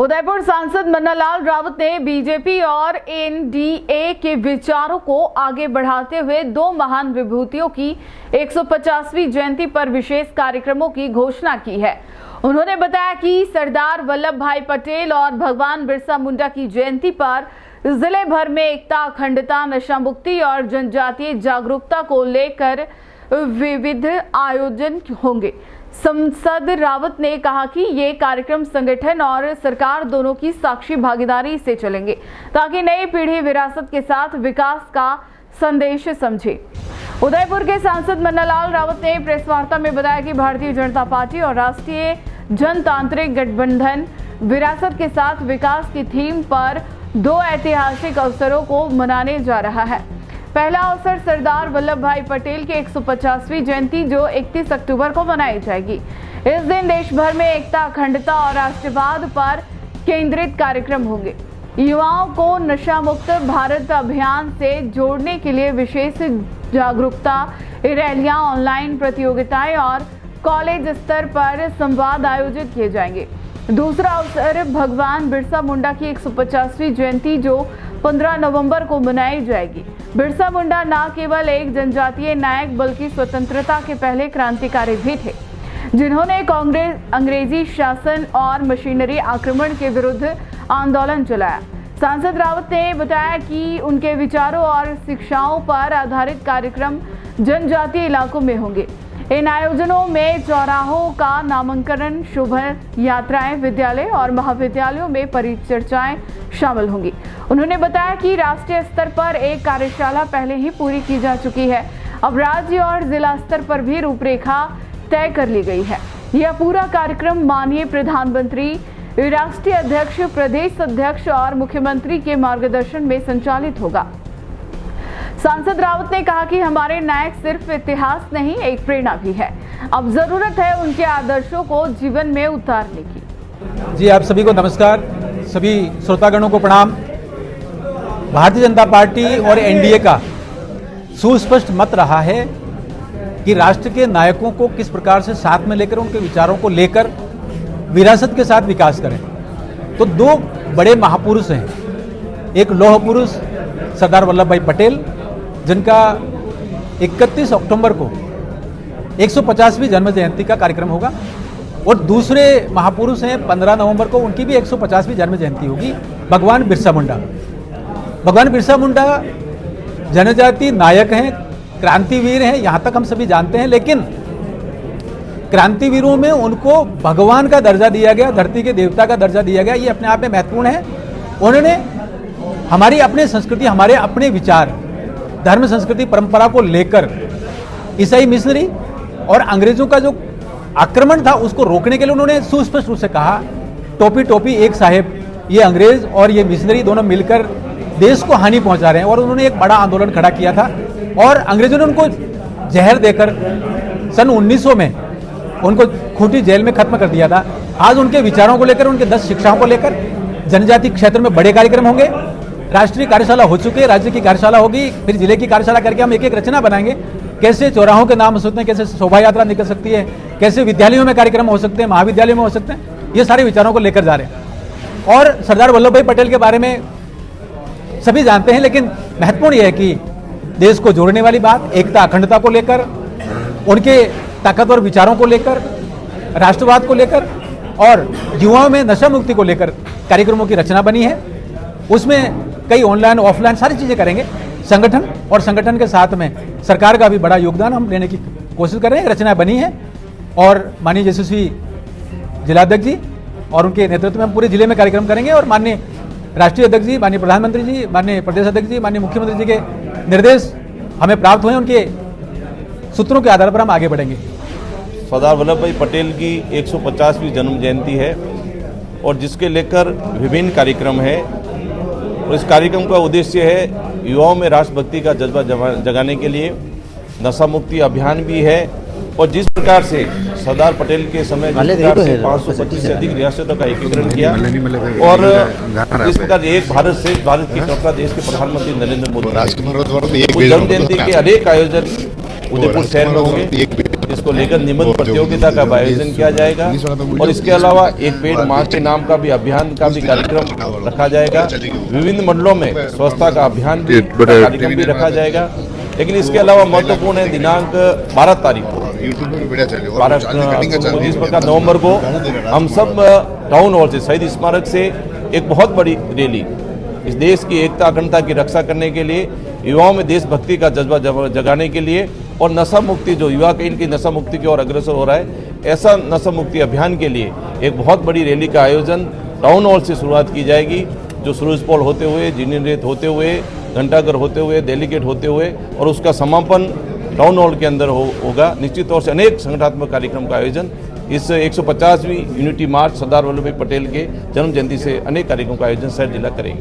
उदयपुर सांसद मन्नालाल रावत ने बीजेपी और एनडीए के विचारों को आगे बढ़ाते हुए दो महान विभूतियों की 150वीं जयंती पर विशेष कार्यक्रमों की घोषणा की है। उन्होंने बताया कि सरदार वल्लभ भाई पटेल और भगवान बिरसा मुंडा की जयंती पर जिले भर में एकता, अखंडता, नशा मुक्ति और जनजातीय जागरूकता को लेकर विविध आयोजन होंगे। सांसद रावत ने कहा कि ये कार्यक्रम संगठन और सरकार दोनों की साक्षी भागीदारी से चलेंगे ताकि नई पीढ़ी विरासत के साथ विकास का संदेश समझे। उदयपुर के सांसद मन्नालाल रावत ने प्रेस वार्ता में बताया कि भारतीय जनता पार्टी और राष्ट्रीय जनतांत्रिक गठबंधन विरासत के साथ विकास की थीम पर दो ऐतिहासिक अवसरों को मनाने जा रहा है। पहला अवसर सरदार वल्लभ भाई पटेल की 150वीं जयंती जो 31 अक्टूबर को मनाई जाएगी। इस दिन देश भर में एकता, अखंडता और राष्ट्रवाद पर केंद्रित कार्यक्रम होंगे। युवाओं को नशा मुक्त भारत अभियान से जोड़ने के लिए विशेष जागरूकता रैलियां, ऑनलाइन प्रतियोगिताएं और कॉलेज स्तर पर संवाद आयोजित किए जाएंगे। दूसरा अवसर भगवान बिरसा मुंडा की 150वीं जयंती जो 15 नवंबर को मनाई जाएगी। बिरसा मुंडा न केवल एक जनजातीय नायक बल्कि स्वतंत्रता के पहले क्रांतिकारी भी थे, जिन्होंने अंग्रेजी शासन और मशीनरी आक्रमण के विरुद्ध आंदोलन चलाया। सांसद रावत ने बताया कि उनके विचारों और शिक्षाओं पर आधारित कार्यक्रम जनजातीय इलाकों में होंगे। इन आयोजनों में चौराहों का नामकरण, शोभा यात्राएं, विद्यालय और महाविद्यालयों में परिचर्चाएं शामिल होंगी। उन्होंने बताया कि राष्ट्रीय स्तर पर एक कार्यशाला पहले ही पूरी की जा चुकी है। अब राज्य और जिला स्तर पर भी रूपरेखा तय कर ली गई है। यह पूरा कार्यक्रम माननीय प्रधानमंत्री, राष्ट्रीय अध्यक्ष, प्रदेश अध्यक्ष और मुख्यमंत्री के मार्गदर्शन में संचालित होगा। सांसद रावत ने कहा कि हमारे नायक सिर्फ इतिहास नहीं, एक प्रेरणा भी है। अब जरूरत है उनके आदर्शों को जीवन में उतारने की। जी, आप सभी को नमस्कार, सभी श्रोतागणों को प्रणाम। भारतीय जनता पार्टी और एनडीए का सुस्पष्ट मत रहा है कि राष्ट्र के नायकों को किस प्रकार से साथ में लेकर उनके विचारों को लेकर विरासत के साथ विकास करें। तो दो बड़े महापुरुष हैं। एक लौह पुरुष सरदार वल्लभ भाई पटेल, जिनका 31 अक्टूबर को 150वीं जन्म जयंती का कार्यक्रम होगा, और दूसरे महापुरुष हैं 15 नवंबर को, उनकी भी 150वीं जन्म जयंती होगी, भगवान बिरसा मुंडा। भगवान बिरसा मुंडा जनजाति नायक हैं, क्रांतिवीर हैं, यहाँ तक हम सभी जानते हैं। लेकिन क्रांतिवीरों में उनको भगवान का दर्जा दिया गया, धरती के देवता का दर्जा दिया गया, ये अपने आप में महत्वपूर्ण है। उन्होंने हमारी अपनी संस्कृति, हमारे अपने विचार, धर्म, संस्कृति, परंपरा को लेकर ईसाई मिशनरी और अंग्रेजों का जो आक्रमण था उसको रोकने के लिए उन्होंने सुस्पष्ट रूप से कहा, टोपी टोपी एक साहेब, ये अंग्रेज और ये मिशनरी दोनों मिलकर देश को हानि पहुंचा रहे हैं। और उन्होंने एक बड़ा आंदोलन खड़ा किया था और अंग्रेजों ने उनको जहर देकर सन 1900 में उनको खूंटी जेल में खत्म कर दिया था। आज उनके विचारों को लेकर, उनके 10 शिक्षाओं को लेकर जनजाति क्षेत्र में बड़े कार्यक्रम होंगे। राष्ट्रीय कार्यशाला हो चुकी है, राज्य की कार्यशाला होगी, फिर जिले की कार्यशाला करके हम एक एक रचना बनाएंगे। कैसे चौराहों के नाम हो सकते हैं, कैसे शोभा यात्रा निकल सकती है, कैसे विद्यालयों में कार्यक्रम हो सकते हैं, महाविद्यालयों में हो सकते हैं, ये सारे विचारों को लेकर जा रहे हैं। और सरदार वल्लभ भाई पटेल के बारे में सभी जानते हैं, लेकिन महत्वपूर्ण यह है कि देश को जोड़ने वाली बात, एकता, अखंडता को लेकर, उनके ताकतवर विचारों को लेकर, राष्ट्रवाद को लेकर और युवाओं में नशा मुक्ति को लेकर कार्यक्रमों की रचना बनी है। उसमें कई ऑनलाइन, ऑफलाइन सारी चीजें करेंगे। संगठन और संगठन के साथ में सरकार का भी बड़ा योगदान हम लेने की कोशिश कर रहे हैं। रचना बनी है और माननीय यशस्वी जिलाध्यक्ष जी और उनके नेतृत्व में हम पूरे जिले में कार्यक्रम करेंगे। और माननीय राष्ट्रीय अध्यक्ष जी, माननीय प्रधानमंत्री जी, माननीय प्रदेश अध्यक्ष जी, माननीय मुख्यमंत्री जी के निर्देश हमें प्राप्त हुए, उनके सूत्रों के आधार पर हम आगे बढ़ेंगे। सरदार वल्लभ भाई पटेल की 150वीं जन्म जयंती है और जिसके लेकर विभिन्न कार्यक्रम है। और इस कार्यक्रम का उद्देश्य है युवाओं में राष्ट्रभक्ति का जज्बा जगाने के लिए। नशा मुक्ति अभियान भी है। और जिस प्रकार से सरदार पटेल के समय 525 से अधिक रियासतों का एकीकरण किया और इस प्रकार एक भारत से भारत की कल्पना देश के प्रधानमंत्री नरेंद्र मोदी जन्म जयंती के अनेक आयोजन उदयपुर शहर में होंगे। इसको लेकर निबंध प्रतियोगिता का भी आयोजन किया जाएगा और इसके अलावा एक पेड़ मां के नाम का भी अभियान का भी कार्यक्रम रखा जाएगा। विभिन्न मंडलों में स्वच्छता का अभियान भी कार्यक्रम भी रखा जाएगा। लेकिन इसके अलावा महत्वपूर्ण है दिनांक 12 तारीख को 12 नवंबर को हम सब टाउन हॉल से शहीद स्मारक से एक बहुत बड़ी रैली इस देश की एकता अखंडता की रक्षा करने के लिए, युवाओं में देशभक्ति का जज्बा जगाने के लिए और नशा मुक्ति जो युवा के इनकी नशा मुक्ति की ओर अग्रसर हो रहा है, ऐसा नशा मुक्ति अभियान के लिए एक बहुत बड़ी रैली का आयोजन टाउन हॉल से शुरुआत की जाएगी, जो सुरेश पॉल होते हुए, जिनीरेत होते हुए, घंटाघर होते हुए, डेलीगेट होते हुए और उसका समापन टाउन हॉल के अंदर होगा। निश्चित तौर से अनेक संगठनात्मक कार्यक्रम का आयोजन इस 150वीं यूनिटी मार्च सरदार वल्लभ भाई पटेल के जन्म जयंती से अनेक कार्यक्रमों का आयोजन शहर जिला करेंगे।